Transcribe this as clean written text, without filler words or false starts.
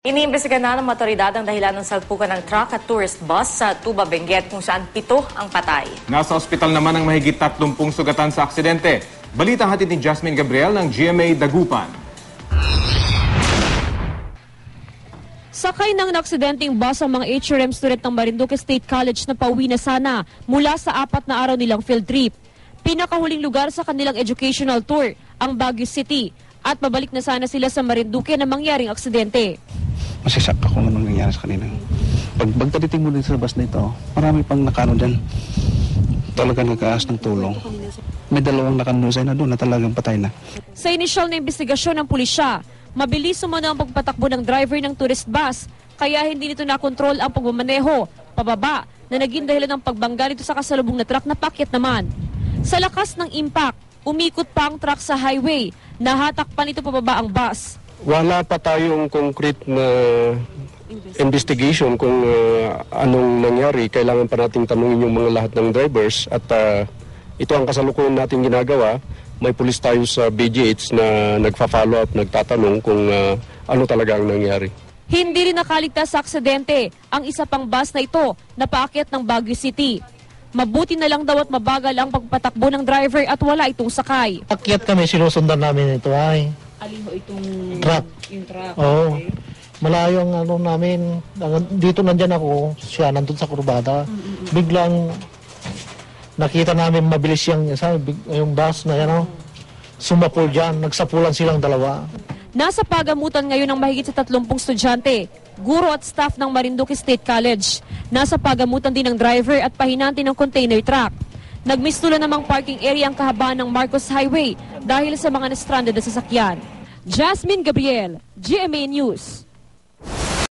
Iniimbestigahan na ng otoridad ang dahilan ng salpukan ng truck at tourist bus sa Tuba, Benguet kung saan 7 ang patay. Nasa ospital naman ang mahigit 30 sugatan sa aksidente. Balitang hatid ni Jasmine Gabriel ng GMA Dagupan. Sakay ng naksidenteng bus ang mga HRM student ng Marinduque State College na pauwi na sana mula sa 4 na araw nilang field trip. Pinakahuling lugar sa kanilang educational tour, ang Baguio City, at pabalik na sana sila sa Marinduque na mangyaring aksidente. Masisak ako anong nangyari sa kanina. Pagdating mo din sa bus na ito, marami pang nakano dyan. Talagang nag-aas ng tulong. May 2 nakanusay na doon na talagang patay na. Sa inisyal na investigasyon ng pulisya, mabilis umano ang pagpatakbo ng driver ng tourist bus, kaya hindi nito nakontrol ang pagmamaneho, pababa, na naging dahilan ng pagbangga nito sa kasalubong na truck na paakyat naman. Sa lakas ng impact, umikot pa ang truck sa highway, nahatak pa nito pababa ang bus. Wala pa tayong concrete na investigation kung anong nangyari. Kailangan pa nating tanungin yung mga lahat ng drivers at ito ang kasalukuyan natin ginagawa. May pulis tayo sa BGH na nagfa-follow up, nagtatanong kung ano talaga ang nangyari. Hindi rin nakaligtas sa aksidente ang isa pang bus na ito na paakyat ng Baguio City. Mabuti na lang daw at mabagal ang pagpatakbo ng driver at wala itong sakay. Akyat kami, sinusundan namin ito ay. Alin ho itong truck? Yung truck. Oo. Okay. Malayo ang ano namin. Dito nandyan ako, siya nandun sa kurbada. Biglang nakita namin mabilis yung bus na yan. Sumapul dyan, nagsapulan silang 2. Nasa pagamutan ngayon ng mahigit sa 30 estudyante, guro at staff ng Marinduque State College. Nasa pagamutan din ng driver at pahinanti ng container truck. Nagmistula namang parking area ang kahabaan ng Marcos Highway dahil sa mga na-stranded na sasakyan. Jasmine Gabriel, GMA News.